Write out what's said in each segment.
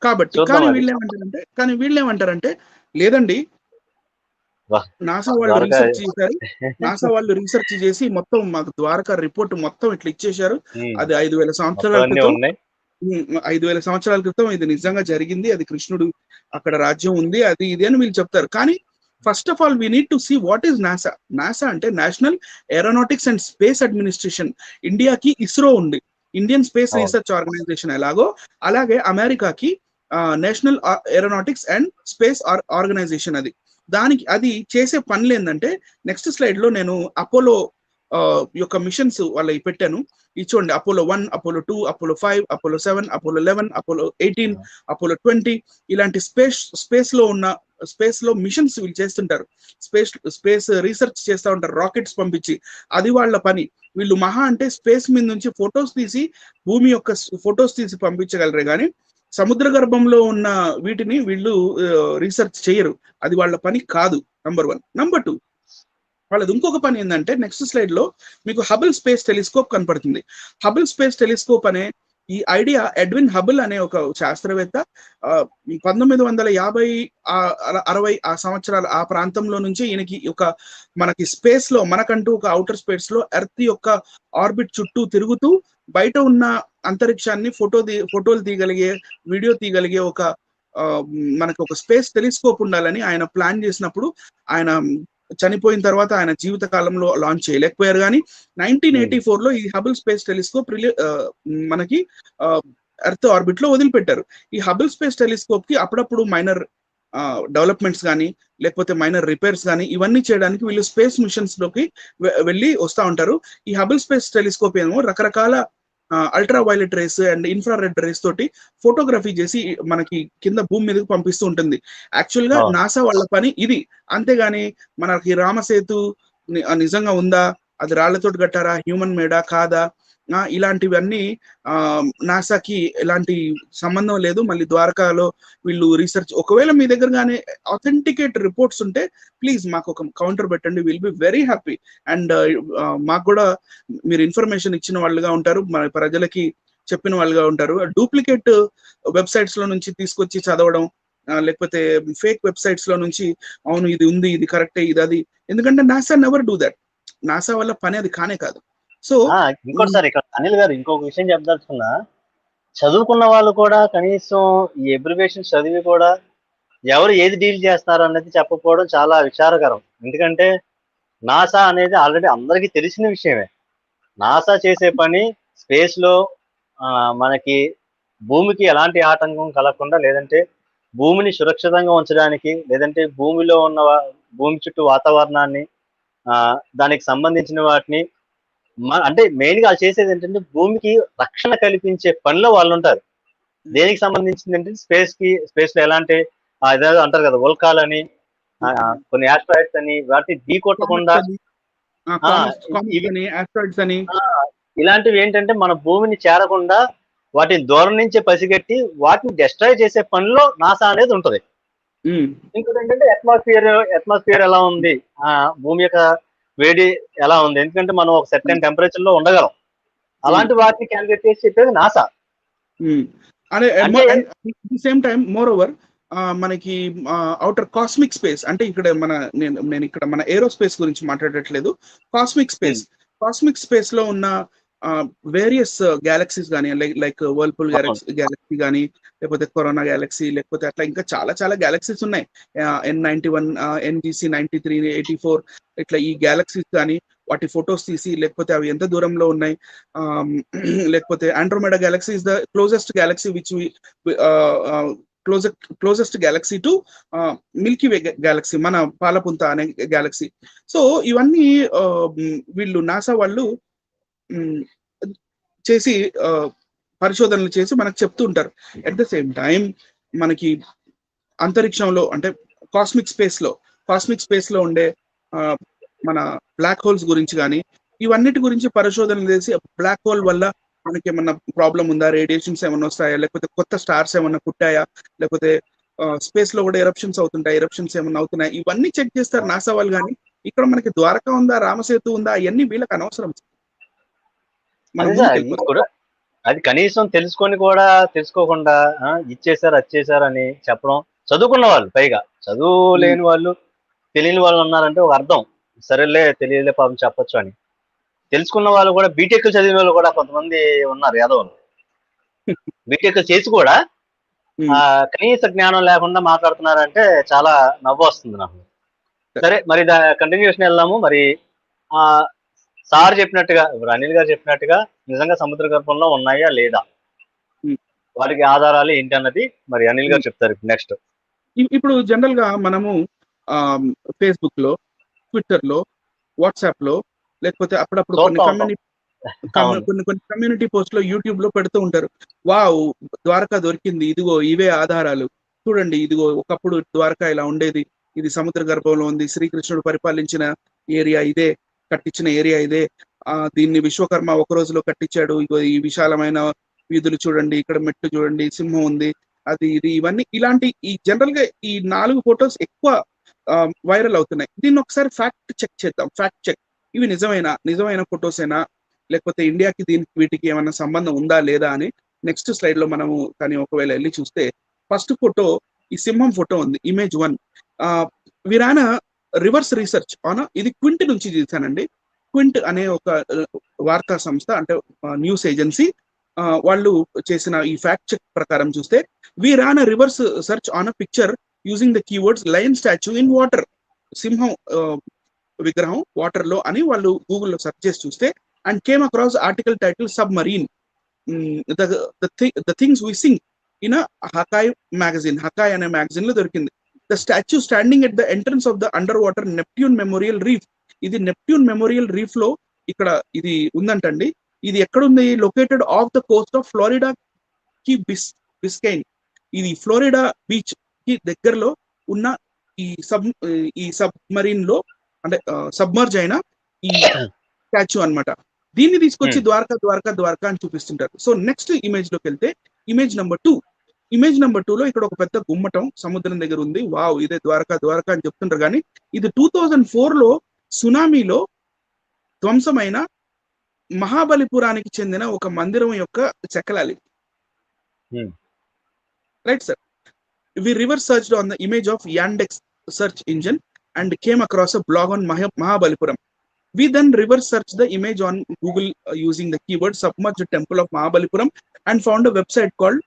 కాబట్టి చూద్దాం అది. కానీ వీళ్ళేమంటారంటే లేదండి, వాహ్! నాసా వాళ్ళు ద్వారకా రీసెర్చ్ చేశారు. నాసా వాళ్ళు రీసెర్చ్ చేసి మొత్తం మాకు ద్వారకా రిపోర్ట్ మొత్తం ఇట్లా ఇచ్చేశారు. అది 5000 మొత్తం సంవత్సరాల అన్నీ క్రితం ఉన్నాయి. 5000 సంవత్సరాల క్రితం ఇది నిజంగా జరిగింది. అది కృష్ణుడు అక్కడ రాజ్యం ఉంది. అది ఇది అని వీళ్ళు చెప్తారు. కానీ first of all we need to see what is NASA. NASA అంటే national aeronautics and space administration. ఇండియాకి ఇస్రో ఉంది. ఇండియన్ స్పేస్ అవును. రీసెర్చ్ ఆర్గనైజేషన్ ఎలాగో అలాగే అమెరికాకి national aeronautics and space organisation అది. దానికి అది చేసే పనులు ఏంటంటే నెక్స్ట్ స్లైడ్ లో నేను అపోలో యొక్క మిషన్స్ వాళ్ళకి పెట్టాను. ఇది చూడండి, Apollo 1, Apollo 2, Apollo 5, Apollo 7, Apollo 11, Apollo 18, Apollo 20 ఇలాంటి స్పేస్ లో మిషన్స్ వీళ్ళు చేస్తుంటారు. స్పేస్ రీసెర్చ్ చేస్తూ ఉంటారు రాకెట్స్ పంపించి. అది వాళ్ళ పని. వీళ్ళు మహా అంటే స్పేస్ మీద నుంచి ఫొటోస్ తీసి భూమి యొక్క ఫొటోస్ తీసి పంపించగలరే కానీ సముద్ర గర్భంలో ఉన్న వీటిని వీళ్ళు రీసెర్చ్ చేయరు. అది వాళ్ళ పని కాదు. నంబర్ 1. నంబర్ 2, వాళ్ళది ఇంకొక పని ఏంటంటే నెక్స్ట్ స్లైడ్ లో మీకు హబుల్ స్పేస్ టెలిస్కోప్ కనపడుతుంది. హబుల్ స్పేస్ టెలిస్కోప్ అనే ఈ ఐడియా ఎడ్విన్ హబుల్ అనే ఒక శాస్త్రవేత్త 1950, 60 ఆ సంవత్సరాల ఆ ప్రాంతంలో నుంచి ఈయనకి ఒక మనకి స్పేస్ లో మనకంటూ ఒక అవుటర్ స్పేస్ లో ఎర్త్ యొక్క ఆర్బిట్ చుట్టూ తిరుగుతూ బయట ఉన్న అంతరిక్షాన్ని ఫోటోలు తీయగలిగే, వీడియో తీయగలిగే ఒక మనకు ఒక స్పేస్ టెలిస్కోప్ ఉండాలని ఆయన ప్లాన్ చేసినప్పుడు ఆయన చనిపోయిన తర్వాత ఆయన జీవిత కాలంలో లాంచ్ చేయలేకపోయారు. కానీ 1984 లో ఈ హబుల్ స్పేస్ టెలిస్కోప్ మనకి ఎర్త్ ఆర్బిట్ లో వదిలిపెట్టారు. ఈ హబుల్ స్పేస్ టెలిస్కోప్ కి అప్పుడప్పుడు మైనర్ డెవలప్మెంట్స్ కానీ లేకపోతే మైనర్ రిపేర్స్ కానీ ఇవన్నీ చేయడానికి వీళ్ళు స్పేస్ మిషన్స్ లోకి వెళ్ళి వస్తూ ఉంటారు. ఈ హబుల్ స్పేస్ టెలిస్కోప్ ఏమో రకరకాల ultra violet rays and infrared race తోటి ఫోటోగ్రఫీ చేసి మనకి కింద భూమి మీదకి పంపిస్తూ ఉంటుంది. యాక్చువల్ గా నాసా వాళ్ళ పని ఇది. అంతేగాని మనకి రామసేతు నిజంగా ఉందా, అది రాళ్లతోటి కట్టారా, హ్యూమన్ మేడా కాదా, ఇలాంటివన్నీ నాసాకి ఎలాంటి సంబంధం లేదు. మళ్ళీ ద్వారకాలో వీళ్ళు రీసెర్చ్, ఒకవేళ మీ దగ్గర కానీ అథెంటికేట్ రిపోర్ట్స్ ఉంటే ప్లీజ్ మాకు ఒక కౌంటర్ పెట్టండి. Will be very happy. And మాకు కూడా మీరు ఇన్ఫర్మేషన్ ఇచ్చిన వాళ్ళుగా ఉంటారు, మన ప్రజలకి చెప్పిన వాళ్ళుగా ఉంటారు. డూప్లికేట్ వెబ్సైట్స్ లో నుంచి తీసుకొచ్చి చదవడం లేకపోతే ఫేక్ వెబ్సైట్స్ లో నుంచి అవును ఇది ఉంది, ఇది కరెక్టే, ఇది అది. ఎందుకంటే NASA never do that. NASA వల్ల పని అది కానే కాదు. సో ఇంకోటి సార్, ఇక్కడ అనిల్ గారు ఇంకొక విషయం చెప్పదలుచుకున్నా, చదువుకున్న వాళ్ళు కూడా కనీసం ఈ అబ్రివేషన్ చదివి కూడా ఎవరు ఏది డీల్ చేస్తారు అన్నది చెప్పకపోవడం చాలా విచారకరం. ఎందుకంటే నాసా అనేది ఆల్రెడీ అందరికీ తెలిసిన విషయమే. నాసా చేసే పని స్పేస్ లో మనకి భూమికి ఎలాంటి ఆటంకం కలగకుండా, లేదంటే భూమిని సురక్షితంగా ఉంచడానికి, లేదంటే భూమి చుట్టూ వాతావరణాన్ని దానికి సంబంధించిన వాటిని అంటే మెయిన్ గా చేసేది ఏంటంటే భూమికి రక్షణ కల్పించే పనిలో వాళ్ళు ఉంటారు. దేనికి సంబంధించింది అంటే స్పేస్ లో ఎలాంటి ఏదో అంటారు కదా, ఉల్కాలని, కొన్ని ఆస్ట్రాయిడ్స్ అని, వాటిని ఢీకొట్టకుండా ఇలాంటివి ఏంటంటే మన భూమిని చేరకుండా వాటిని దూరం నుంచి పసిగట్టి వాటిని డిస్ట్రాయ్ చేసే పనిలో నాసా అనేది ఉంటది. ఇంకోటి ఏంటంటే అట్మాస్ఫియర్ ఎలా ఉంది, భూమి యొక్క వేడి ఎలా ఉంది, ఎందుకంటే మనం ఒక సర్టెన్ టెంపరేచర్ లో ఉండగలం. అలాంటి వాటిని క్యాలిక్యులేట్ చేసి చెప్పేది NASA. Same time more over మనకి అవుటర్ కాస్మిక్ స్పేస్ అంటే ఇక్కడ నేను ఇక్కడ మన ఏరోస్పేస్ గురించి మాట్లాడట్లేదు. కాస్మిక్ స్పేస్ లో ఉన్న వేరియస్ గ్యాలక్సీస్ కానీ లైక్ వర్ల్పూల్ గ్యాలక్సీ కానీ లేకపోతే కరోనా గ్యాలక్సీ, లేకపోతే అట్లా ఇంకా చాలా చాలా గ్యాలక్సీస్ ఉన్నాయి. N91, NGC 93, 84 ఇట్లా ఈ గ్యాలక్సీస్ కానీ వాటి ఫొటోస్ తీసి లేకపోతే అవి ఎంత దూరంలో ఉన్నాయి, లేకపోతే Andromeda Galaxy is the closest Galaxy which closest Galaxy to Milky way Galaxy, మన పాలపుంత అనే గ్యాలక్సీ. సో ఇవన్నీ వీళ్ళు నాసా వాళ్ళు చేసి పరిశోధనలు చేసి మనకు చెప్తూ ఉంటారు. అట్ ద సేమ్ టైం మనకి అంతరిక్షంలో అంటే కాస్మిక్ స్పేస్ లో ఉండే మన బ్లాక్ హోల్స్ గురించి కానీ ఇవన్నిటి గురించి పరిశోధనలు చేసి బ్లాక్ హోల్ వల్ల మనకి ఏమన్నా ప్రాబ్లం ఉందా, రేడియేషన్స్ ఏమన్నా వస్తాయా, లేకపోతే కొత్త స్టార్స్ ఏమన్నా పుట్టాయా, లేకపోతే స్పేస్ లో కూడా ఎరప్షన్స్ అవుతుంటాయి, ఎరప్షన్స్ ఏమన్నా అవుతున్నాయి, ఇవన్నీ చెక్ చేస్తారు నాసా వాళ్ళు. కానీ ఇక్కడ మనకి ద్వారకా ఉందా, రామసేతు ఉందా, అవన్నీ వీళ్ళకి అనవసరం. అది కనీసం తెలుసుకొని కూడా తెలుసుకోకుండా ఇచ్చేసారు అది చేశారు అని చెప్పడం. చదువుకున్న వాళ్ళు పైగా చదువు లేని వాళ్ళు తెలియని వాళ్ళు ఉన్నారంటే ఒక అర్థం, సరేలే తెలియలే పాపం చెప్పొచ్చు అని. తెలుసుకున్న వాళ్ళు కూడా బీటెక్ చదివిన వాళ్ళు కూడా కొంతమంది ఉన్నారు యాదవులు. బీటెక్ చేసి కూడా కనీస జ్ఞానం లేకుండా మాట్లాడుతున్నారంటే చాలా నవ్వు వస్తుంది నాకు. సరే మరి కంటిన్యూషన్ వెళ్దాము. మరి ఆ సార్ చెప్పినట్టుగా, ఇప్పుడు అనిల్ గారు చెప్పినట్టుగా నిజంగా సముద్ర గర్భంలో ఉన్నాయా లేదా, వాటికి ఆధారాలు ఏంటి అన్నది మరి అనిల్ గారు చెప్తారు నెక్స్ట్. ఇప్పుడు జనరల్ గా మనము ఫేస్బుక్ లో, ట్విట్టర్ లో, వాట్సాప్ లో, లేకపోతే అప్పుడప్పుడు కొన్ని కమ్యూనిటీ పోస్ట్ లో, యూట్యూబ్ లో పెడుతూ ఉంటారు. వావ్, ద్వారకా దొరికింది, ఇదిగో ఇవే ఆధారాలు, చూడండి ఇదిగో ఒకప్పుడు ద్వారకా ఇలా ఉండేది, ఇది సముద్ర గర్భంలో ఉంది, శ్రీకృష్ణుడు పరిపాలించిన ఏరియా ఇదే, కట్టించిన ఏరియా ఇదే, దీన్ని విశ్వకర్మ ఒక రోజులో కట్టించాడు, ఇగో ఈ విశాలమైన వీధులు చూడండి, ఇక్కడ మెట్టు చూడండి, సింహం ఉంది, అది ఇది, ఇవన్నీ ఇలాంటి ఈ జనరల్ గా ఈ 4 ఫొటోస్ ఎక్కువ వైరల్ అవుతున్నాయి. దీన్ని ఒకసారి ఫ్యాక్ట్ చెక్ చేద్దాం. ఫ్యాక్ట్ చెక్, ఇవి నిజమైన ఫొటోసేనా, లేకపోతే ఇండియాకి దీనికి వీటికి ఏమైనా సంబంధం ఉందా లేదా అని నెక్స్ట్ స్లైడ్ లో మనము కానీ ఒకవేళ వెళ్ళి చూస్తే, ఫస్ట్ ఫోటో ఈ సింహం ఫోటో ఉంది, ఇమేజ్ 1. వీరాన రివర్స్ రీసెర్చ్ ఆన్, ఇది క్వింట్ నుంచి చేశానండి. క్వింట్ అనే ఒక వార్తా సంస్థ, అంటే న్యూస్ ఏజెన్సీ, వాళ్ళు చేసిన ఈ ఫ్యాక్ట్ చెక్ ప్రకారం చూస్తే, we ran a reverse search on a picture using the keywords lion statue in water, సింహం విగ్రహం వాటర్ లో అని వాళ్ళు గూగుల్లో సెర్చ్ చేసి చూస్తే, and came across article title submarine, the things we sink in Hakai magazine, Hakai అనే మ్యాగజైన్ లో దొరికింది. The statue standing at the entrance of the under water Neptune memorial reef, ఇది నెప్ట్యూన్ మెమోరియల్ రీఫ్ లో ఇక్కడ ఇది ఉందంటండి. ఇది ఎక్కడుంది? Located off the coast of Florida కి బిస్కైన్, ఇది ఫ్లోరిడా బీచ్ కి దగ్గరలో ఉన్న ఈ సబ్మరీన్ లో, అంటే సబ్మర్జ్ అయిన ఈ స్టాచ్యూ అన్నమాట. దీన్ని తీసుకొచ్చి ద్వారకా అని చూపిస్తుంటారు. సో నెక్స్ట్ ఇమేజ్ లోకి వెళ్తే, ఇమేజ్ నెంబర్ 2, ఇమేజ్ నెంబర్ 2 లో ఇక్కడ ఒక పెద్ద గుమ్మటం సముద్రం దగ్గర ఉంది. వావ్, ఇదే ద్వారకా అని చెప్తుంటారు. కానీ ఇది 2004 లో సునామీలో ధ్వంసమైన మహాబలిపురానికి చెందిన ఒక మందిరం యొక్క చెక్కలాలి. Right, sir. We reverse searched on the image of Yandex search engine and came across a blog on Mahabalipuram. We then reverse searched the image on Google using the keyword submerged temple of Mahabalipuram and found a website called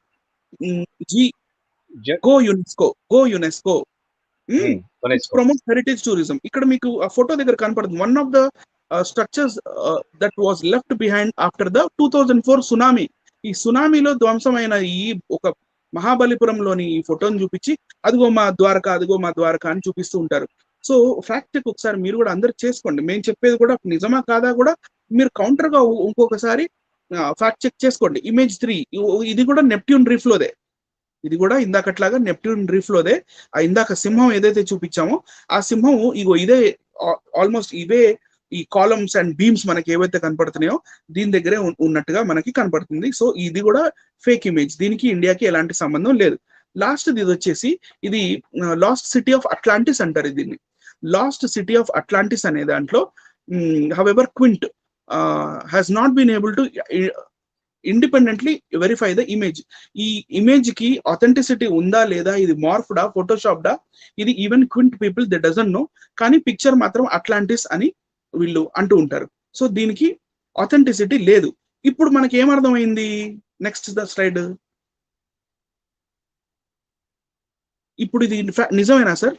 Go UNESCO. It promotes heritage tourism. Ikkada meeku a photo దగ్గర కనపడుతుంది. One of the structures that was left behind after the 2004 tsunami. ఈ సునామీలో ధ్వంసమైన ఈ ఒక మహాబలిపురంలోని ఈ ఫోటోని చూపించి, అదిగో మా ద్వారకా అని చూపిస్తూ ఉంటారు. సో ఫ్యాక్ట్ చెక్ ఒకసారి మీరు కూడా అందరు చేసుకోండి. మేము చెప్పేది కూడా నిజమా కాదా కూడా మీరు కౌంటర్ గా ఇంకొకసారి ఫ్యాక్ట్ చెక్ చేసుకోండి. ఇమేజ్ 3, ఇది కూడా నెప్ట్యూన్ రీఫ్ లోదే, ఇది కూడా ఇందాకట్లాగా నెప్ట్యూన్ రీఫ్ లోదే. ఇందాక సింహం ఏదైతే చూపించామో ఆ సింహం ఇగో ఇదే, ఆల్మోస్ట్ ఇవే ఈ కాలమ్స్ అండ్ బీమ్స్ మనకి ఏవైతే కనపడుతున్నాయో దీని దగ్గరే ఉన్నట్టుగా మనకి కనపడుతుంది. సో ఇది కూడా ఫేక్ ఇమేజ్, దీనికి ఇండియాకి ఎలాంటి సంబంధం లేదు. లాస్ట్ ఇది వచ్చేసి, ఇది లాస్ట్ సిటీ ఆఫ్ అట్లాంటిస్ అంటారు దీన్ని. లాస్ట్ సిటీ ఆఫ్ అట్లాంటిస్ అనే దాంట్లో however Quint has not been able to independently verify the image. ఈ ఇమేజ్ కి ఆథెంటిసిటీ ఉందా లేదా, ఇది మార్ఫ్డా, ఫోటోషాప్డా, ఇది even Quint people they doesn't know. కానీ పిక్చర్ మాత్రం అట్లాంటిస్ అని వీళ్ళు అంటూ ఉంటారు. సో దీనికి ఆథెంటిసిటీ లేదు. ఇప్పుడు మనకి ఏమర్థమైంది? Next the slide. ఇప్పుడు ఇది నిజమేనా సార్?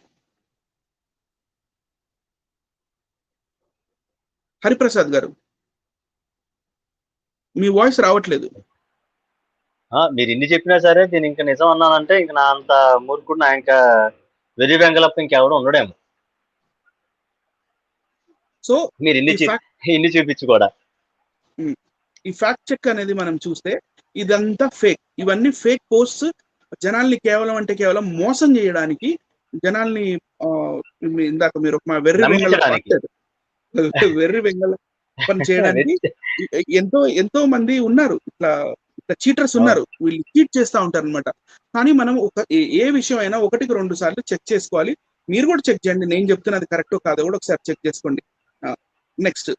హరిప్రసాద్ గారు, మీ వాయిస్ రావట్లేదు. మీరు ఇన్ని చెప్పినా సరే దీని ఇంకా నిజం అన్నానంటే ఇంకా నా అంత మూర్ఖుడు, నా ఇంకా వెర్రి వెంగళప్ప ఇంకెవడో ఉండడేమో. సో మీరు ఇన్ని చూపించు కూడా ఈ ఫ్యాక్ట్ చెక్ అనేది మనం చూస్తే ఇదంతా ఫేక్. ఇవన్నీ ఫేక్ పోస్ట్స్, జనాల్ని కేవలం మోసం చేయడానికి, జనాల్ని ఇందాక మీరు ఒక వెర్రి వెంగళ పని చేయడానికి ఎంతో మంది ఉన్నారు, ఇట్లా చీటర్స్ ఉన్నారు. వీళ్ళు చీట్ చేస్తూ ఉంటారు అనమాట. కానీ మనం ఏ విషయం అయినా 1-2 సార్లు చెక్ చేసుకోవాలి. మీరు కూడా చెక్ చేయండి, నేను చెప్తున్నది కరెక్టో కాదో కూడా ఒకసారి చెక్ చేసుకోండి. నెక్స్ట్,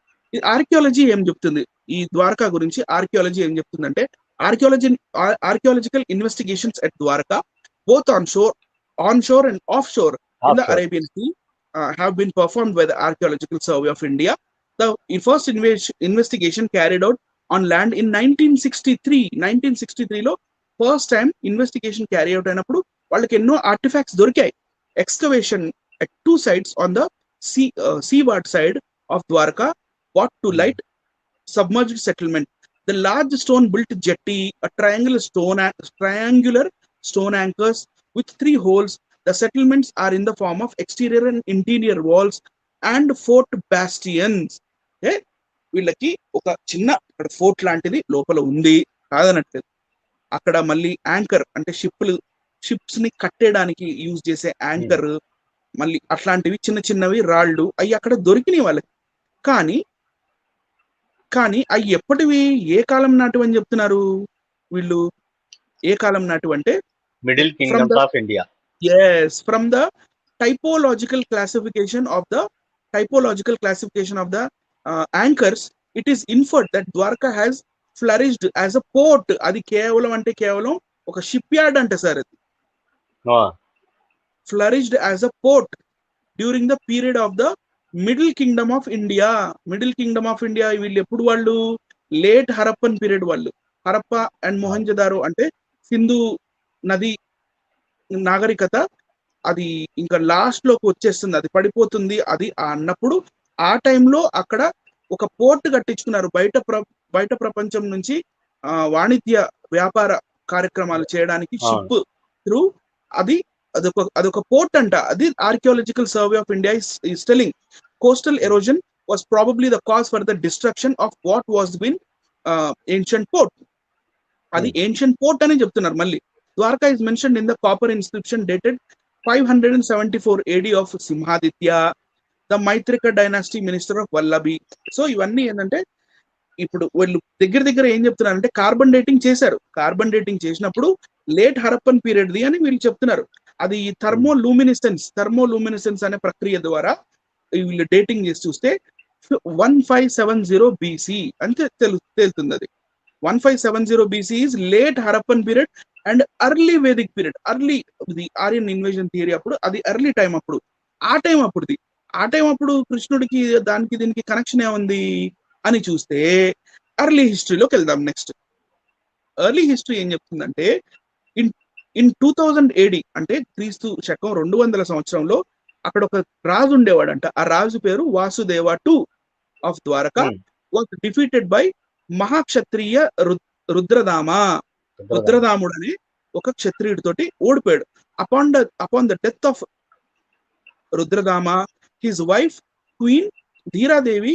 ఆర్కియాలజీ ఏం చెప్తుంది ఈ ద్వారకా గురించి? ఆర్కియాలజీ ఏం చెప్తుందంటే, archaeological investigations at Dwarka, both onshore and offshore in the Offshore. Arabian Sea, have been performed by the Archaeological Survey of India. The first investigation carried out on land in 1963. 1963 లో first time investigation carry out అయినప్పుడు వాళ్ళకి ఎన్నో artefacts దొరికాయి. Excavation at two sites on the seaward side of Dwarka brought to light submerged settlement. The large stone built jetty, a triangular stone anchors with 3 holes. The settlements are in the form of exterior and interior walls and fort bastions. Okay? వీళ్ళకి ఒక చిన్న fort లాంటిది లోపల ఉంది కాదనట్లేదు. అక్కడ మళ్ళీ anchor అంటే షిప్స్ ని కట్టేయడానికి యూజ్ చేసే యాంకర్, మళ్ళీ అట్లాంటివి చిన్న చిన్నవి రాళ్ళు అవి అక్కడ దొరికినాయి వాళ్ళకి. కానీ అవి ఎప్పటివి, ఏ కాలం నాటివి అని చెప్తున్నారు వీళ్ళు? ఏ కాలం నాటివి అంటే middle kingdoms of India. yes, from the typological classification of the anchors, it is inferred that Dwarka has flourished as a port. అది కేవలం ఒక షిప్ యార్డ్ అంటే సార్, అది flourished as a port during the period of the middle Kingdom of India. వీళ్ళు ఎప్పుడు వాళ్ళు? Late Harappan period వాళ్ళు. Harappa and Mohenjo-daro అంటే సింధు నది నాగరికత, అది ఇంకా లాస్ట్ లోకి వచ్చేస్తుంది, అది పడిపోతుంది అది అన్నప్పుడు ఆ టైంలో అక్కడ ఒక పోర్ట్ కట్టించుకున్నారు. బయట ప్రపంచం నుంచి వాణిజ్య వ్యాపార కార్యక్రమాలు చేయడానికి షిప్ త్రూ అదొక పోర్ట్ అంట. అది archaeological survey of India is telling coastal erosion was probably the cause for the destruction of what was been ancient port. అది ancient port అని చెప్తున్నారు. మళ్ళీ Dwarka is mentioned in the copper inscription dated 574 AD of Simhaditya, the Maitrika dynasty minister of Vallabi. So ఇవన్నీ ఏంటంటే ఇప్పుడు వీళ్ళు దగ్గర ఏం చెప్తున్నారంటే కార్బన్ డేటింగ్ చేశారు. కార్బన్ డేటింగ్ చేసినప్పుడు లేట్ హరప్పన్ పీరియడ్ ది అని వీళ్ళు చెప్తున్నారు. అది థర్మోలూమినిసెన్స్ అనే ప్రక్రియ ద్వారా వీళ్ళు డేటింగ్ చేసి చూస్తే 1570 BC అంటే తేలుతుంది. అది 1570 BC is late Harappan period and early Vedic period. early the Aryan invasion theory అప్పుడు అది ఎర్లీ టైం అప్పుడు. ఆ టైం అప్పుడు కృష్ణుడికి దానికి దీనికి కనెక్షన్ ఏముంది అని చూస్తే ఎర్లీ హిస్టరీలోకి వెళ్దాం. నెక్స్ట్ ఎర్లీ హిస్టరీ ఏం చెప్తుందంటే ఇన్ 2000 AD అంటే క్రీస్తు శకం 200 సంవత్సరంలో అక్కడ ఒక రాజు ఉండేవాడంట. ఆ రాజు పేరు Vasudeva II of Dwaraka was defeated by Mahakshatriya రుద్రదాముడు అనే ఒక క్షత్రియుడితోటి ఓడిపోయాడు. Upon the death of Rudradama, his wife queen Dhiradevi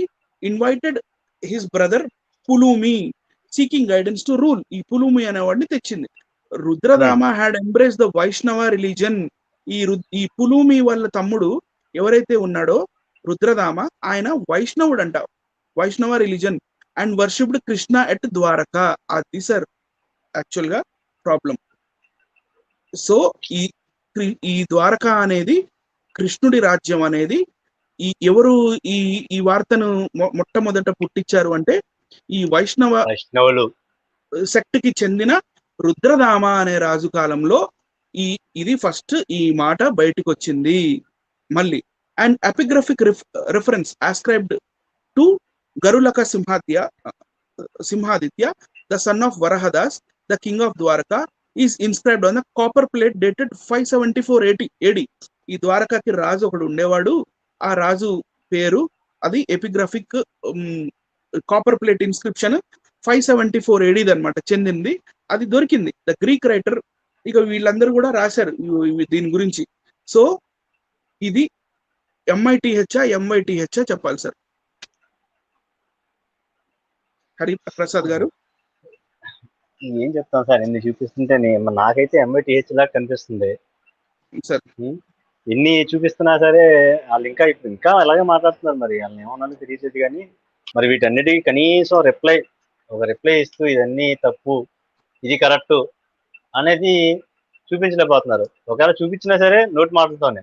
invited his brother Pulumi seeking guidance to rule. ఈ పులూమి అనేవాడిని తెచ్చింది. Rudradama had embrace the Vaishnava religion. ఈ పులూమి వాళ్ళ తమ్ముడు ఎవరైతే ఉన్నాడో రుద్రదామ, ఆయన వైష్ణవుడు అంట, Vaishnava religion, and worshipped Krishna at Dwarka. అది సార్ యాక్చువల్ గా ప్రాబ్లం. సో ఈ ద్వారకా అనేది కృష్ణుడి రాజ్యం అనేది ఎవరు ఈ వార్తను మొట్టమొదట పుట్టించారు అంటే ఈ వైష్ణవులు సెక్ట్ కి చెందిన రుద్రదామ అనే రాజు కాలంలో ఇది ఫస్ట్ ఈ మాట బయటకు వచ్చింది. మళ్ళీ and epigraphic reference ascribed to Garulaka Simhaditya the son of Varahadas the king of Dwaraka is inscribed on the copper plate dated 574 AD. ఈ ద్వారకాకి రాజు ఒకడు ఉండేవాడు. ఆ రాజు పేరు అది ఎపిగ్రఫిక్ కాపర్ ప్లేట్ ఇన్స్క్రిప్షన్ 574 AD అనమాట చెందింది. అది దొరికింది. ద గ్రీక్ రైటర్ ఇక వీళ్ళందరూ కూడా రాశారు దీని గురించి. సో ఇది MITH చెప్పాలి సార్. హరి ప్రసాద్ గారు ఏం చెప్తాను సార్, ఎన్ని చూపిస్తుంటే నాకైతే MITH లాగా కనిపిస్తుంది సార్. ఎన్ని చూపిస్తున్నా సరే వాళ్ళు ఇంకా అలాగే మాట్లాడుతున్నారు. మరి వాళ్ళని ఏమన్నా తెలియదు కానీ మరి వీటన్నిటికీ కనీసం రిప్లై ఇస్తూ ఇదన్నీ తప్పు, ఇది కరెక్ట్ అనేది చూపించలేకపోతున్నారు. ఒకవేళ చూపించినా సరే నోటి మాటలతోనే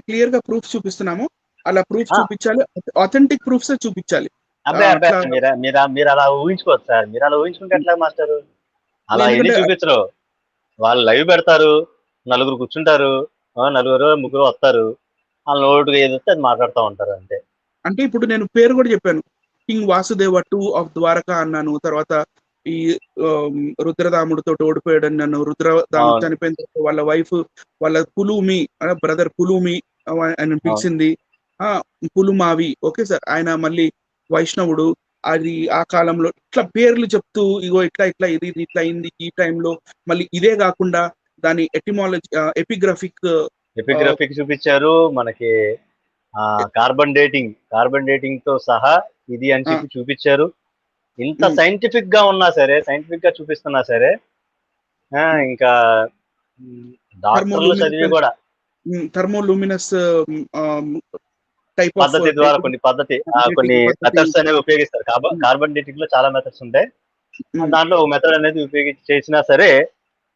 క్లియర్ గా ప్రూఫ్ చూపిస్తున్నాము. అలా ప్రూఫ్ చూపించాలి, ఆథెంటిక్ ప్రూఫ్స్ చూపించాలి. అబ్బాయి అట్లా అబ్బాయి మీరు అలా ఊహించుకోవచ్చు సార్. మీరు అలా ఊహించుకుంటే ఎట్లా మాస్టారు? అలా ఏది ఎందుకంటే చూపించరు. వాళ్ళు లైవ్ పెడతారు, నలుగురు కూర్చుంటారు, నలుగురు ముగ్గురు వస్తారు, వాళ్ళ నోటుగా ఏది వస్తే అది మాట్లాడుతూ ఉంటారు అంతే. అంటే ఇప్పుడు నేను పేరు కూడా చెప్పాను, కింగ్ వాసుదేవ 2 ఆఫ్ ద్వారకా అన్నాను, తర్వాత ఈ రుద్రదాముడితో ఓడిపోయాడు అన్నాను, రుద్రదాముడు అవును. చనిపోయిన తర్వాత వాళ్ళ వైఫ్ వాళ్ళ పులుమి బ్రదర్ పులుమి ఆయన పిలిచింది, పులుమావి, ఓకే సార్, ఆయన మళ్ళీ వైష్ణవుడు, అది ఆ కాలంలో ఇట్లా పేర్లు చెప్తూ ఇగో ఇట్లా ఇట్లా ఇది ఇట్లా అయింది ఈ టైంలో. మళ్ళీ ఇదే కాకుండా దాని ఎటిమాలజీ ఎపిగ్రఫిక్ ఎపిగ్రఫిక్ చూపించారు మనకి. కార్బన్ డేటింగ్ తో సహా ఇది అని చెప్పి చూపించారు. ఇంత సైంటిఫిక్ గా ఉన్నా సరే, సైంటిఫిక్ గా చూపిస్తున్నా సరే, ఇంకా డాక్టర్లు చదివి కూడా థర్మోలూమినస్ టైప్ ఆఫ్ పద్ధతి ద్వారా కొన్ని మెథడ్స్ అనేవి ఉపయోగిస్తారు. కార్బన్ డేటింగ్ లో చాలా మెథడ్స్ ఉంటాయి. దాంట్లో ఒక మెథడ్ అనేది చేసినా సరే,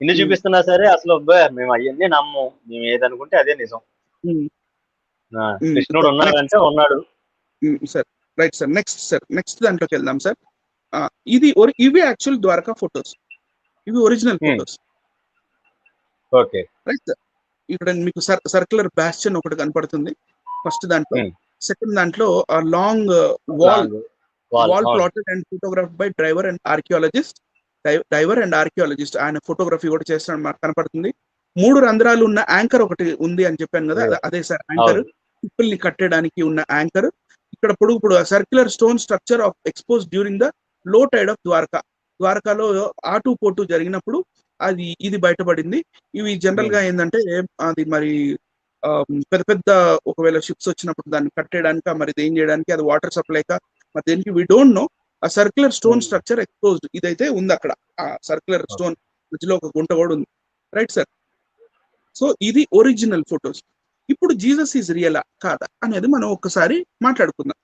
ఇన్ని చూపిస్తున్నా సరే అసలు మేము అవన్నీ నమ్మము, మేము ఏదనుకుంటే అదే నిజం. కృష్ణుడు ఉన్నాడంటే ఉన్నాడు. Sir right sir. నెక్స్ట్ దాంట్లోకి వెళ్దాం సార్. ఇవి యాక్చువల్ ద్వారకా ఫొటోస్, ఇవి original photos. Okay right sir. ఇక్కడ మీకు సర్క్యులర్ బ్యాస్షన్ ఒకటి కనపడుతుంది ఫస్ట్ దాంట్లో. సెకండ్ దాంట్లో long wall plotted and photograph by driver and archaeologist. ఆయన ఫోటోగ్రఫీ కూడా చేస్తాడు, మనకు కనపడుతుంది. 3 రంధ్రాలు ఉన్న యాంకర్ ఒకటి ఉంది అని చెప్పాను కదా, అదే సార్ యాంకర్. పిప్పుల్ ని కట్టడానికి ఉన్న యాంకర్. ఇక్కడ పొడుగు circular stone structure of expose during the low Tide of ద్వారకాలో ఆటుపోటు జరిగినప్పుడు ఇది బయటపడింది. ఇవి జనరల్ గా ఏంటంటే అది మరి పెద్ద పెద్ద ఒకవేళ షిప్స్ వచ్చినప్పుడు దాన్ని కట్టేయడానికి, మరి ఏం చేయడానికి, అది వాటర్ సప్లైకా మరి దేనికి వి డోంట్ నో. ఆ సర్క్యులర్ స్టోన్ స్ట్రక్చర్ ఎక్స్పోజ్డ్ ఇదైతే ఉంది అక్కడ. ఆ సర్క్యులర్ స్టోన్ మధ్యలో ఒక గుంట కూడా ఉంది. Right sir. సో ఇది ఒరిజినల్ ఫొటోస్. ఇప్పుడు జీసస్ ఈజ్ రియలా కాదా అనేది మనం ఒక్కసారి మాట్లాడుకుందాం.